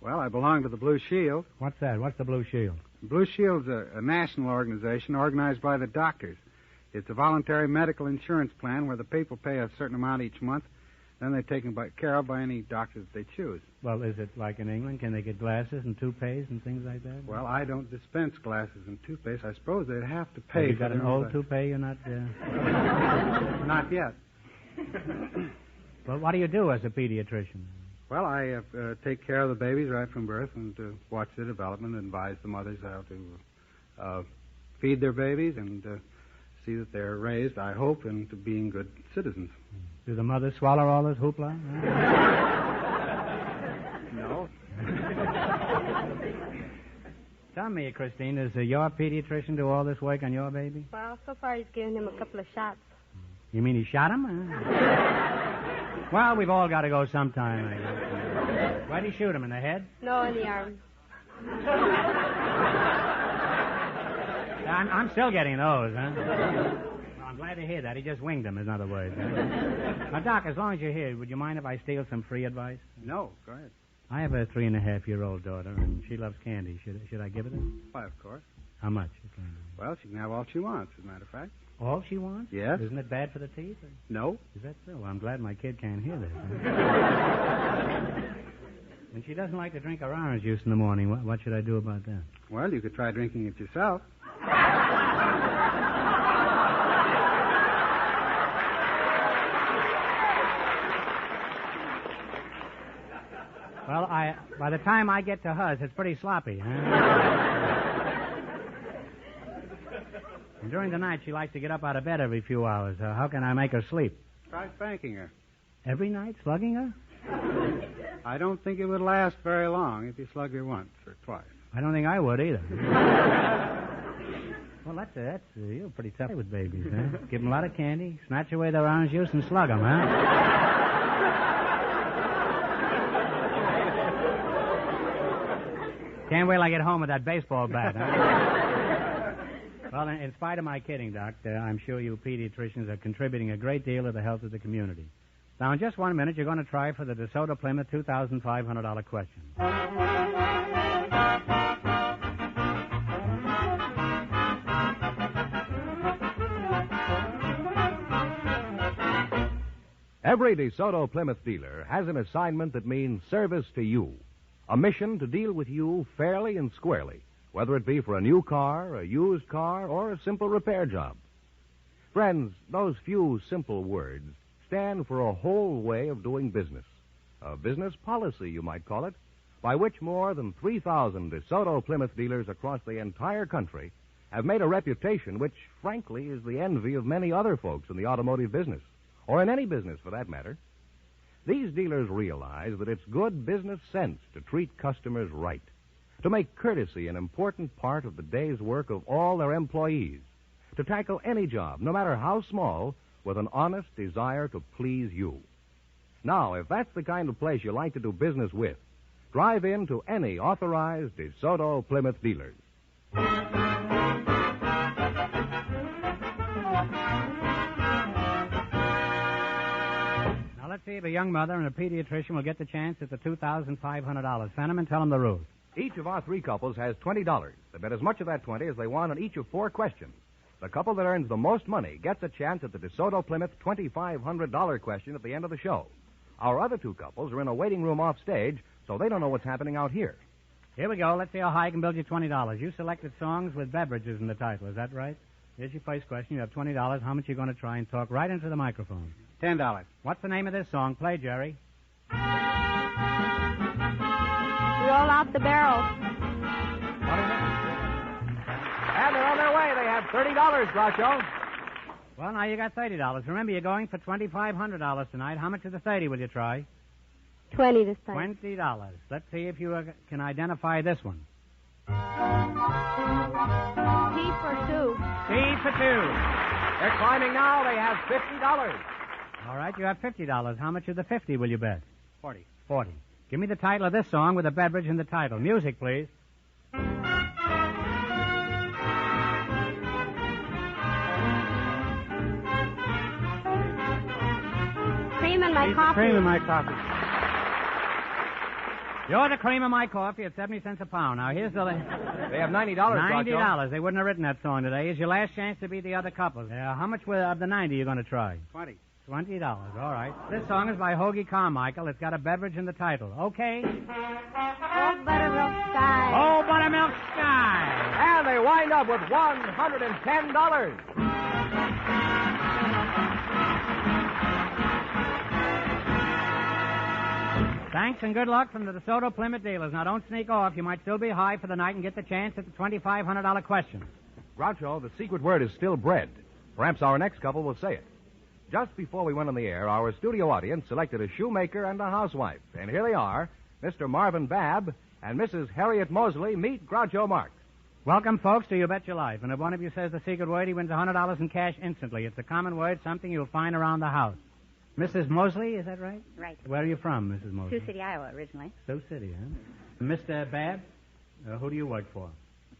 Well, I belong to the Blue Shield. What's that? What's the Blue Shield? Blue Shield's a national organization organized by the doctors. It's a voluntary medical insurance plan where the people pay a certain amount each month, then they're taken care of by any doctor that they choose. Well, is it like in England? Can they get glasses and toupees and things like that? Well, I don't dispense glasses and toupees. I suppose they'd have to pay. Have you got an old toupee you're not... Not yet. Well, what do you do as a pediatrician? Well, I take care of the babies right from birth and watch their development and advise the mothers how to feed their babies and see that they're raised, I hope, into being good citizens. Do the mothers swallow all this hoopla? No. Tell me, Christine, does your pediatrician do all this work on your baby? Well, so far he's given him a couple of shots. You mean he shot him? Well, we've all got to go sometime, I guess. Why'd he shoot him, in the head? No, in the arm. I'm still getting those, huh? Well, I'm glad to hear that. He just winged him, in other words. Now, Doc, as long as you're here, would you mind if I steal some free advice? No, go ahead. I have a 3.5-year-old daughter, and she loves candy. Should I give it her? Why, of course. How much? Well, she can have all she wants, as a matter of fact. All she wants? Yes. Isn't it bad for the teeth? Or? No. Is that so? Well, I'm glad my kid can't hear this. And she doesn't like to drink her orange juice in the morning. What should I do about that? Well, you could try drinking it yourself. Well, by the time I get to hers, it's pretty sloppy, huh? And during the night, she likes to get up out of bed every few hours. How can I make her sleep? Try spanking her. Every night, slugging her? I don't think it would last very long if you slug her once or twice. I don't think I would either. Well, that's you're pretty tough with babies, huh? Give them a lot of candy, snatch away their orange juice, and slug them, huh? Can't wait till I get home with that baseball bat, huh? Well, in spite of my kidding, Doc, I'm sure you pediatricians are contributing a great deal to the health of the community. Now, in just 1 minute, you're going to try for the DeSoto Plymouth $2,500 question. Every DeSoto Plymouth dealer has an assignment that means service to you, a mission to deal with you fairly and squarely, whether it be for a new car, a used car, or a simple repair job. Friends, those few simple words stand for a whole way of doing business, a business policy, you might call it, by which more than 3,000 DeSoto Plymouth dealers across the entire country have made a reputation which, frankly, is the envy of many other folks in the automotive business, or in any business for that matter. These dealers realize that it's good business sense to treat customers right, to make courtesy an important part of the day's work of all their employees, to tackle any job, no matter how small, with an honest desire to please you. Now, if that's the kind of place you like to do business with, drive in to any authorized DeSoto Plymouth dealers. Now, let's see if a young mother and a pediatrician will get the chance at the $2,500. Fenneman, tell them the rules. Each of our three couples has $20. They bet as much of that $20 as they want on each of four questions. The couple that earns the most money gets a chance at the DeSoto Plymouth $2,500 question at the end of the show. Our other two couples are in a waiting room off stage, so they don't know what's happening out here. Here we go. Let's see how high I can build you $20. You selected songs with beverages in the title. Is that right? Here's your first question. You have $20. How much are you going to try and talk right into the microphone? $10. What's the name of this song? Play, Jerry. Roll out the barrel. And they're on their way. They have $30, Groucho. Well, now you got $30. Remember, you're going for $2,500 tonight. How much of the 30 will you try? 20 this time. $20. Let's see if you can identify this one. T for two. T for two. They're climbing now. They have $50. All right, you have $50. How much of the 50 will you bet? 40. 40. Give me the title of this song with a beverage in the title. Music, please. Cream in my coffee. Cream in my coffee. You're the cream of my coffee at 70 cents a pound. Now, here's the... They have $90, $90. Groucho. They wouldn't have written that song today. Here's your last chance to beat the other couple. How much of the 90 are you going to try? 20. $20. All right. This song is by Hoagie Carmichael. It's got a beverage in the title. Okay? Oh, buttermilk sky. Oh, buttermilk sky. And they wind up with $110. Thanks and good luck from the DeSoto Plymouth dealers. Now, don't sneak off. You might still be high for the night and get the chance at the $2,500 question. Groucho, the secret word is still bread. Perhaps our next couple will say it. Just before we went on the air, our studio audience selected a shoemaker and a housewife. And here they are, Mr. Marvin Babb and Mrs. Harriet Mosley. Meet Groucho Marx. Welcome, folks, to You Bet Your Life. And if one of you says the secret word, he wins $100 in cash instantly. It's a common word, something you'll find around the house. Mrs. Mosley, is that right? Right. Where are you from, Mrs. Mosley? Sioux City, Iowa, originally. Sioux City, huh? Mr. Babb, who do you work for?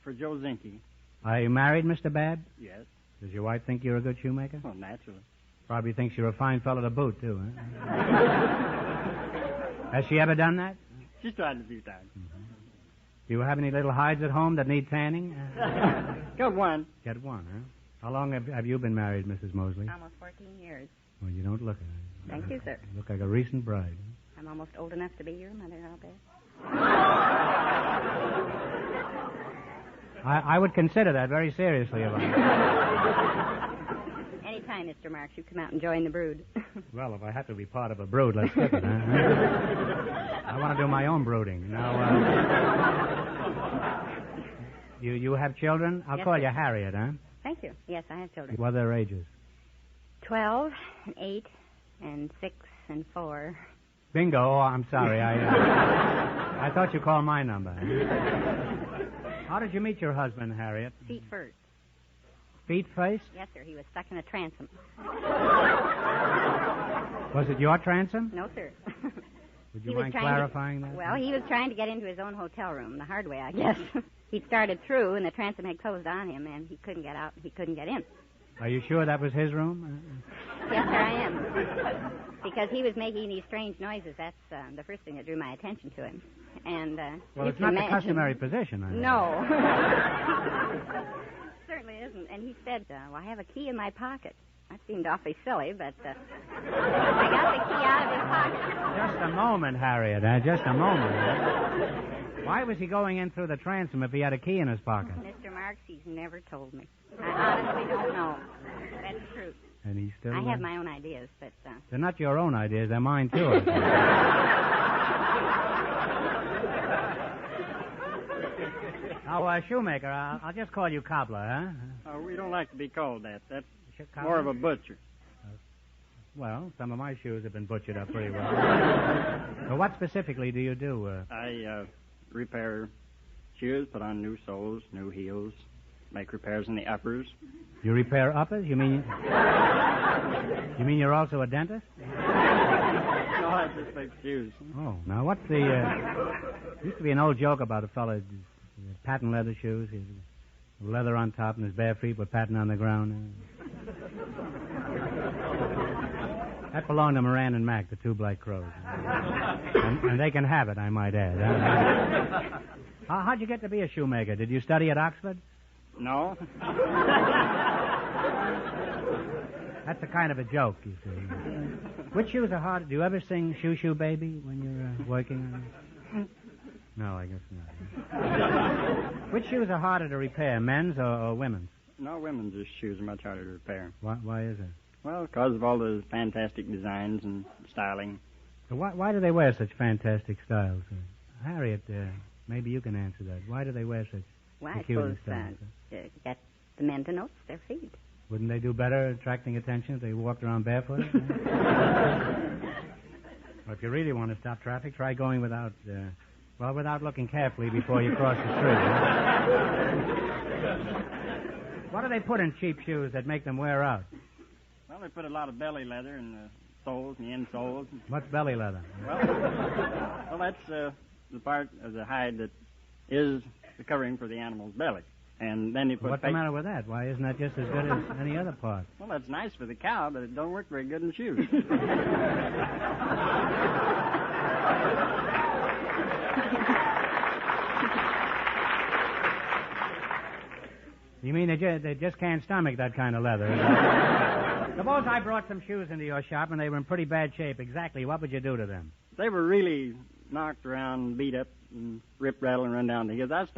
For Joe Zinke. Are you married, Mr. Babb? Yes. Does your wife think you're a good shoemaker? Well, naturally. Probably thinks you're a fine fellow to boot, too, huh? Has she ever done that? She's tried it a few times. Mm-hmm. Do you have any little hides at home that need tanning? Got one. Got one, huh? How long have you been married, Mrs. Mosley? Almost 14 years. Well, you don't look it. Thank you, sir. You look like a recent bride. I'm almost old enough to be your mother, I'll bet. I would consider that very seriously, if Anytime, Mr. Marx, you come out and join the brood. Well, if I have to be part of a brood, let's skip it, huh? I want to do my own brooding. Now, you have children? I'll Yes, call sir. you Harriet, huh? Thank you. Yes, I have children. What are their ages? 12, and 8, and 6, and 4. Bingo. Oh, I'm sorry. I thought you called my number. How did you meet your husband, Harriet? Feet first. Feet first? Yes, sir. He was stuck in a transom. Was it your transom? No, sir. Would you mind clarifying that? Well, he was trying to get into his own hotel room, the hard way, I guess. He started through, and the transom had closed on him, and he couldn't get out. He couldn't get in. Are you sure that was his room? Yes, sir, I am. Because he was making these strange noises. That's the first thing that drew my attention to him. And well, you it's can not the imagine... customary position. No. Certainly isn't. And he said, well, I have a key in my pocket. That seemed awfully silly, but I got the key out of his pocket. Just a moment, Harriet. Just a moment. Why was he going in through the transom if he had a key in his pocket? Mr. Marks, he's never told me. I honestly don't know. That's true. And he's still... I have my own ideas, but... They're not your own ideas. They're mine, too. Now, shoemaker, I'll just call you cobbler, huh? Oh, we don't like to be called that. That's Cobbler? more of a butcher. Well, some of my shoes have been butchered up pretty well. So what specifically do you do? I repair shoes, put on new soles, new heels, make repairs in the uppers. You repair uppers? You mean you're also a dentist? No, I just make shoes. Oh, now what's the... used to be an old joke about a fella, patent leather shoes, his leather on top and his bare feet were patent on the ground. That belonged to Moran and Mac, the two Black Crows. And they can have it, I might add. How'd you get to be a shoemaker? Did you study at Oxford? No. That's a kind of a joke, you see. Which shoes are harder? Do you ever sing Shoo Shoo Baby when you're working? No, I guess not. Which shoes are harder to repair, men's or women's? No, women's shoes are much harder to repair. Why is it? Well, because of all the fantastic designs and styling. So why do they wear such fantastic styles? Harriet, maybe you can answer that. Why do they wear such peculiar styles? Get the men to notice their feet. Wouldn't they do better attracting attention if they walked around barefoot? Well, if you really want to stop traffic, try going without looking carefully before you cross the street. What do they put in cheap shoes that make them wear out? Well, they put a lot of belly leather in the soles and the insoles. What's belly leather? Well, that's the part of the hide that is the covering for the animal's belly. And then you put... What's the matter with that? Why isn't that just as good as any other part? Well, that's nice for the cow, but it don't work very good in shoes. You mean they just can't stomach that kind of leather? Suppose I brought some shoes into your shop and they were in pretty bad shape. Exactly, what would you do to them? They were really knocked around, beat up, and rip, rattle, and run down the heels. I'd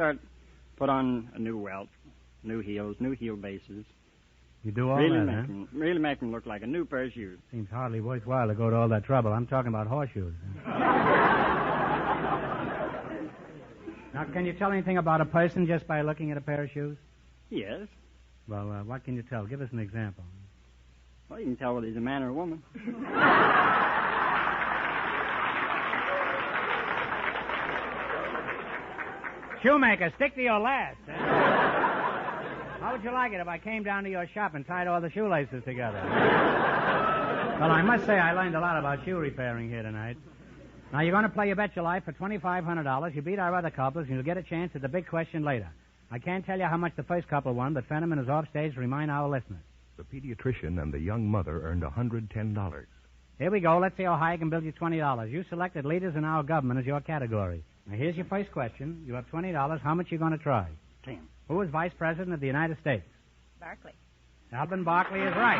put on a new welt, new heels, new heel bases. You do all really that, Really make them look like a new pair of shoes. Seems hardly worthwhile to go to all that trouble. I'm talking about horseshoes. Now, can you tell anything about a person just by looking at a pair of shoes? Yes. Well, what can you tell? Give us an example. Well, you can tell whether he's a man or a woman. Shoemaker, stick to your last. How would you like it if I came down to your shop and tied all the shoelaces together? Well, I must say I learned a lot about shoe repairing here tonight. Now, you're going to play You Bet Your Life for $2,500. You beat our other couples, and you'll get a chance at the big question later. I can't tell you how much the first couple won, but Fenneman is off stage to remind our listeners. The pediatrician and the young mother earned $110. Here we go. Let's see how high I can build you $20. You selected leaders in our government as your category. Now, here's your first question. You have $20. How much are you going to try? 10. Who is Vice President of the United States? Barkley. Alvin Barkley is right.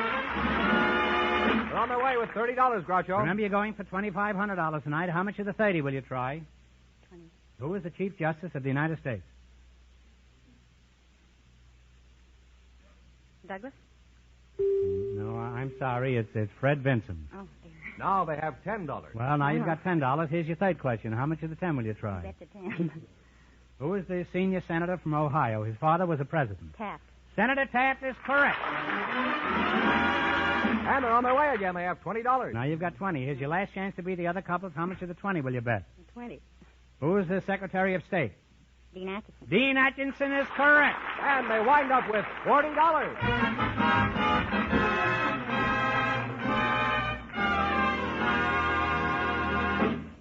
We're on their way with $30, Groucho. Remember, you're going for $2,500 tonight. How much of the 30 will you try? 20. Who is the Chief Justice of the United States? Douglas? No, I'm sorry. It's Fred Vinson. Oh, dear. Now they have $10. Well, now you've got $10. Here's your third question. How much of the 10 will you try? Bet the 10. Who is the senior senator from Ohio? His father was a president. Taft. Senator Taft is correct. And they're on their way again. They have $20. Now you've got 20. Here's your last chance to be the other couples. How much of the 20 will you bet? 20. Who is the Secretary of State? Dean Atkinson. Dean Atkinson is correct. And they wind up with $40.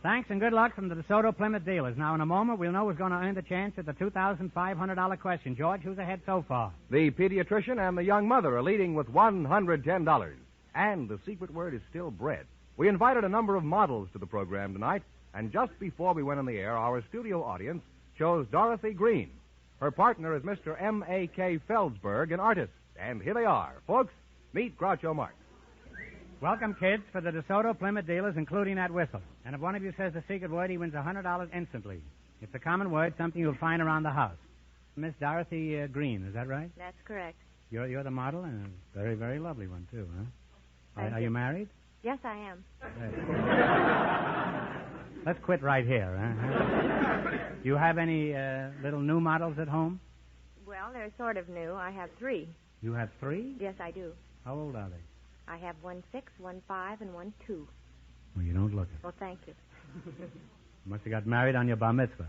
Thanks and good luck from the DeSoto Plymouth dealers. Now, in a moment, we'll know who's going to earn the chance at the $2,500 question. George, who's ahead so far? The pediatrician and the young mother are leading with $110. And the secret word is still bread. We invited a number of models to the program tonight, and just before we went on the air, our studio audience chose Dorothy Green. Her partner is Mr. M.A.K. Feldsberg, an artist. And here they are. Folks, Meet Groucho Marx. Welcome, kids, for the DeSoto Plymouth dealers, including that whistle. And if one of you says the secret word, he wins $100 instantly. It's a common word, something you'll find around the house. Miss Dorothy Green, is that right? That's correct. You're the model, and a very, very lovely one, too, huh? Thank Are you married? Yes, I am. Let's quit right here, huh? Do you have any little new models at home? Well, they're sort of new. I have 3. You have 3? Yes, I do. How old are they? I have 1 6, 1 5, and 1 2. Well, you don't look it. Well, thank you. You must have got married on your bar mitzvah.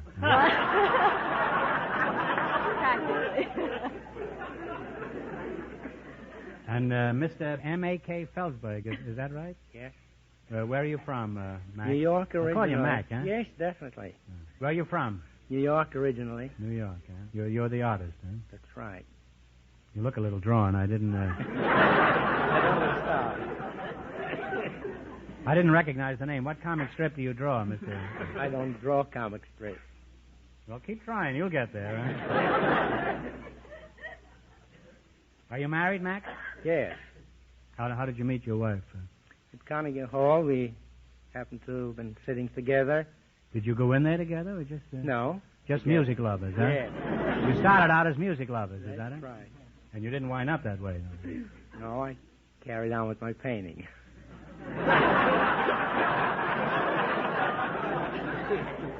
And Mr. M.A.K. Felsberg, is that right? Yes. Where are you from, Mac? New York originally. I'll call you Mac, huh? Yes, definitely. Where are you from? New York originally. New York, huh? You're the artist, huh? That's right. You look a little drawn. I didn't... I didn't recognize the name. What comic strip do you draw, Mr.? I don't draw comic strips. Well, keep trying. You'll get there, huh? Are you married, Mac? Yes. How did you meet your wife? At Carnegie Hall, we happened to have been sitting together. Did you go in there together or just... No. Just together. music lovers, huh? Yes. You started out as music lovers, is that That's it? right. And you didn't wind up that way, no? No, I carried on with my painting.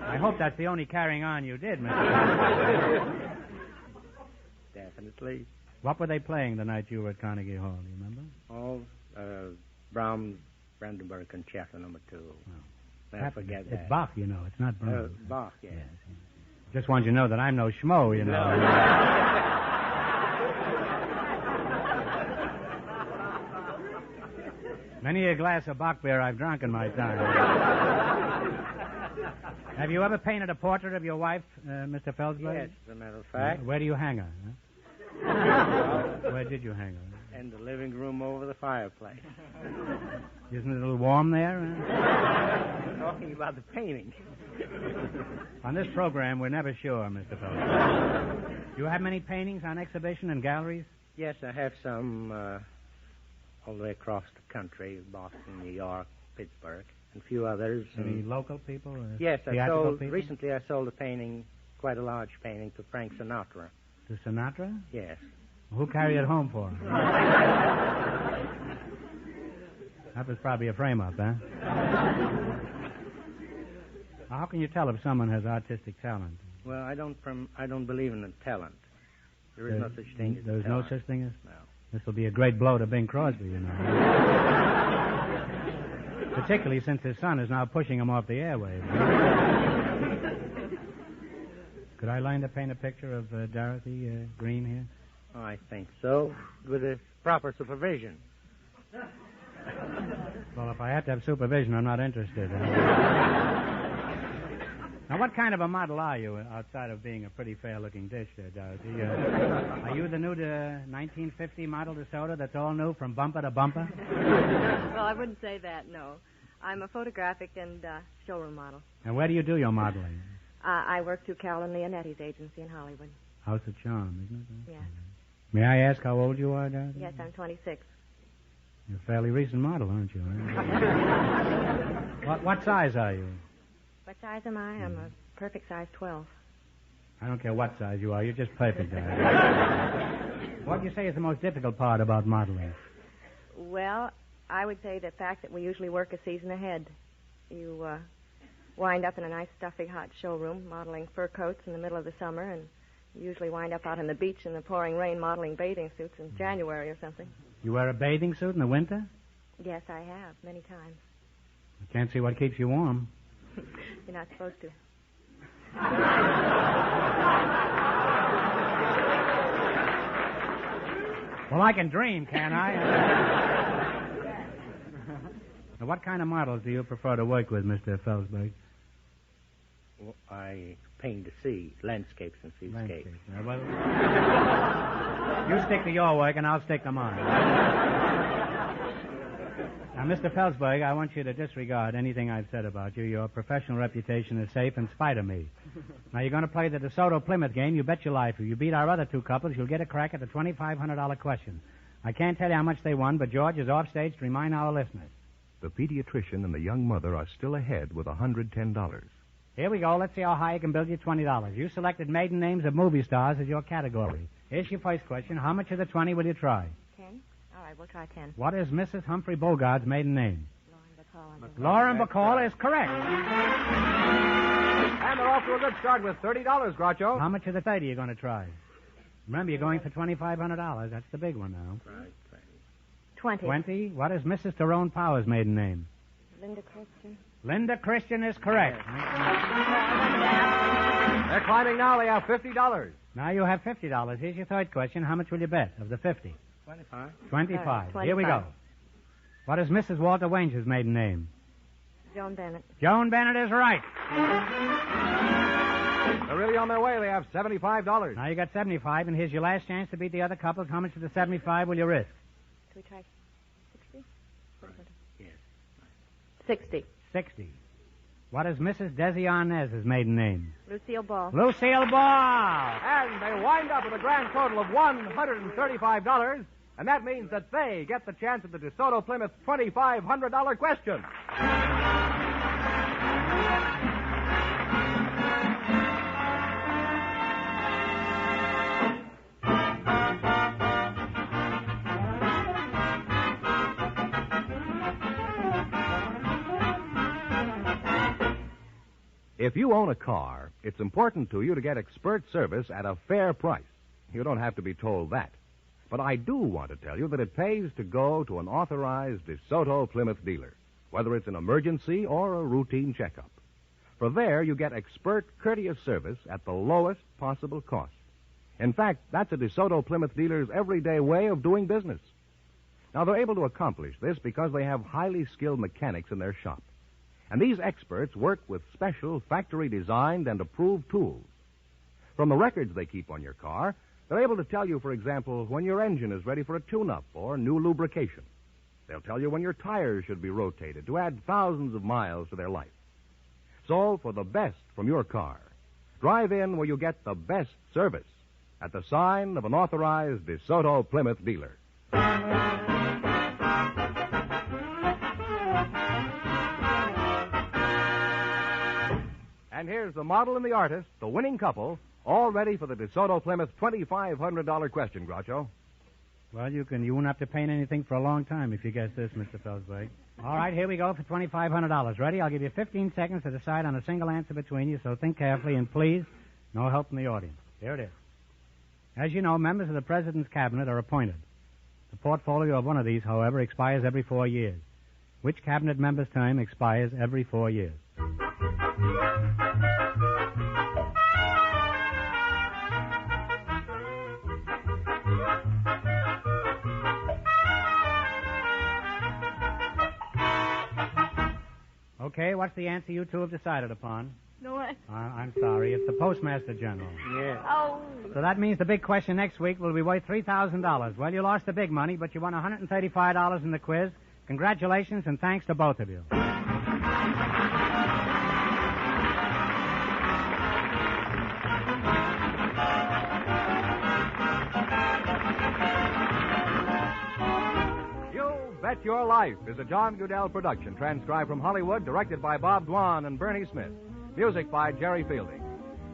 I hope that's the only carrying on you did, Mr. Definitely. What were they playing the night you were at Carnegie Hall, do you remember? Oh, Brahms' Brandenburg Concerto No. 2. Oh. Never forget that. It's Bach, you know. It's not Brahms. Bach, yes. Just want you to know that I'm no schmo, you know. Many a glass of Bach beer I've drunk in my time. Have you ever painted a portrait of your wife, Mr. Felsberg? Yes, as a matter of fact. Where do you hang her? Huh? Where did you hang her? In the living room over the fireplace. Isn't it a little warm there? I'm talking about the painting. On this program, we're never sure, Mr. Felsberg. Do you have many paintings on exhibition in galleries? Yes, I have some all the way across the country, Boston, New York, Pittsburgh, and a few others. Any local people? Yes, people? Recently I sold a painting, quite a large painting, to Frank Sinatra. To Sinatra? Yes. Who carried it home for him? That was probably a frame-up, huh? How can you tell if someone has artistic talent? Well, I don't believe in the talent. There is no such thing as There's talent. no such thing as? No. This will be a great blow to Bing Crosby, you know. Particularly since his son is now pushing him off the airwaves. Could I learn to paint a picture of Dorothy Green here? Oh, I think so, with a proper supervision. Well, if I have to have supervision, I'm not interested. Now, what kind of a model are you, outside of being a pretty fair-looking dish there, Dorothy? Are you the new 1950 model DeSoto that's all new from bumper to bumper? Well, I wouldn't say that, no. I'm a photographic and showroom model. And where do you do your modeling? I work through Carolyn Leonetti's agency in Hollywood. House of Charm, isn't it? Yes. May I ask how old you are, Dorothy? Yes, I'm 26. You're a fairly recent model, aren't you? What size are you? What size am I? I'm a perfect size 12. I don't care what size you are. You're just perfect. What do you say is the most difficult part about modeling? Well, I would say the fact that we usually work a season ahead. You wind up in a nice, stuffy, hot showroom modeling fur coats in the middle of the summer, and you usually wind up out on the beach in the pouring rain modeling bathing suits in January or something. You wear a bathing suit in the winter? Yes, I have, many times. I can't see what keeps you warm. You're not supposed to. Well, I can dream, can't I? Now, what kind of models do you prefer to work with, Mr. Felsberg? Well, I paint the sea, landscapes and seascapes. Well, you stick to your work, and I'll stick to mine. Now, Mr. Felsberg, I want you to disregard anything I've said about you. Your professional reputation is safe in spite of me. Now, you're going to play the DeSoto Plymouth game. You bet your life. If you beat our other two couples, you'll get a crack at the $2,500 question. I can't tell you how much they won, but George is off stage to remind our listeners. The pediatrician and the young mother are still ahead with $110. Here we go. Let's see how high I can build you $20. You selected maiden names of movie stars as your category. Here's your first question. How much of the 20 will you try? 10? All right, we'll try 10. What is Mrs. Humphrey Bogart's maiden name? Lauren Lauren Bacall is correct. And they're off to a good start with $30, Groucho. How much of the 30 are you going to try? Remember, you're going for $2,500. That's the big one now. 20. 20? What is Mrs. Tyrone Power's maiden name? Linda Christian. Linda Christian is correct. They're climbing now. They have $50. Now you have $50. Here's your third question. How much will you bet of the 50? 25. 25. 25. Here we go. What is Mrs. Walter Wange's maiden name? Joan Bennett. Joan Bennett is right. They're really on their way. They have $75. Now you got 75, and here's your last chance to beat the other couples. How much of the 75 will you risk? Should we try 60? Yes. 60. 60. What is Mrs. Desi Arnaz's maiden name? Lucille Ball. Lucille Ball. And they wind up with a grand total of $135. And that means that they get the chance at the DeSoto Plymouth $2,500 question. If you own a car, it's important to you to get expert service at a fair price. You don't have to be told that. But I do want to tell you that it pays to go to an authorized DeSoto Plymouth dealer, whether it's an emergency or a routine checkup. For there, you get expert, courteous service at the lowest possible cost. In fact, that's a DeSoto Plymouth dealer's everyday way of doing business. Now, they're able to accomplish this because they have highly skilled mechanics in their shop. And these experts work with special factory-designed and approved tools. From the records they keep on your car, they're able to tell you, for example, when your engine is ready for a tune-up or new lubrication. They'll tell you when your tires should be rotated to add thousands of miles to their life. So, for the best from your car, drive in where you get the best service at the sign of an authorized DeSoto Plymouth dealer. And here's the model and the artist, the winning couple, all ready for the DeSoto Plymouth $2,500 question, Groucho. Well, you won't have to paint anything for a long time if you guess this, Mr. Felsberg. All right, here we go for $2,500. Ready? I'll give you 15 seconds to decide on a single answer between you, so think carefully, and please, no help from the audience. Here it is. As you know, members of the President's Cabinet are appointed. The portfolio of one of these, however, expires every 4 years. Which Cabinet member's term expires every 4 years? Okay, what's the answer you two have decided upon? No, I'm sorry. It's the Postmaster General. Yeah. Oh. So that means the big question next week will be worth $3,000. Well, you lost the big money, but you won $135 in the quiz. Congratulations, and thanks to both of you. Bet Your Life is a John Goodell production, transcribed from Hollywood, directed by Bob Dwan and Bernie Smith. Music by Jerry Fielding.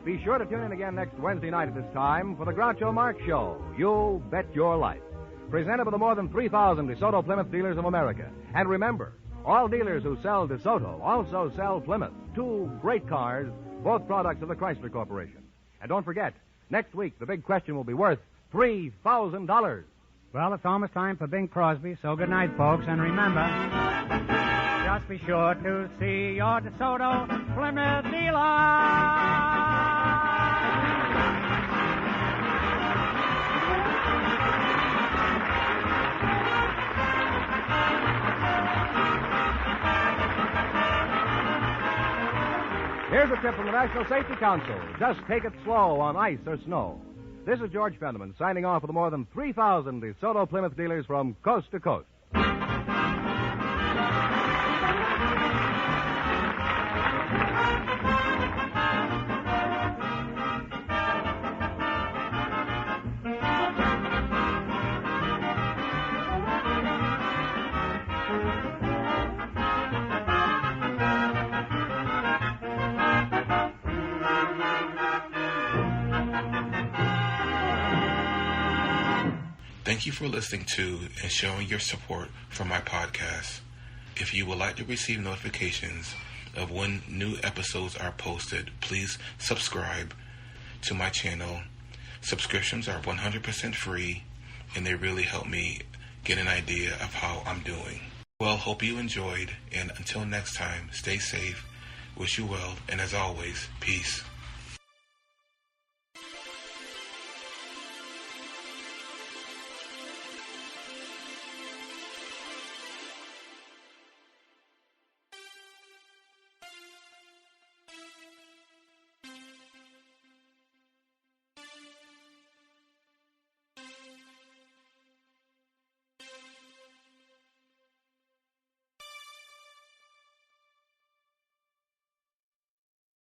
Be sure to tune in again next Wednesday night at this time for the Groucho Marx Show, You Bet Your Life, presented by the more than 3,000 DeSoto Plymouth dealers of America. And remember, all dealers who sell DeSoto also sell Plymouth, two great cars, both products of the Chrysler Corporation. And don't forget, next week the big question will be worth $3,000. Well, it's almost time for Bing Crosby, so good night, folks. And remember, just be sure to see your DeSoto Plymouth dealer. Here's a tip from the National Safety Council. Just take it slow on ice or snow. This is George Fenneman signing off for the more than 3,000 DeSoto Plymouth dealers from coast to coast. Thank you for listening to and showing your support for my podcast. If you would like to receive notifications of when new episodes are posted, please subscribe to my channel. Subscriptions are 100% free, and they really help me get an idea of how I'm doing. Well, hope you enjoyed, and until next time, stay safe, wish you well, and as always, peace.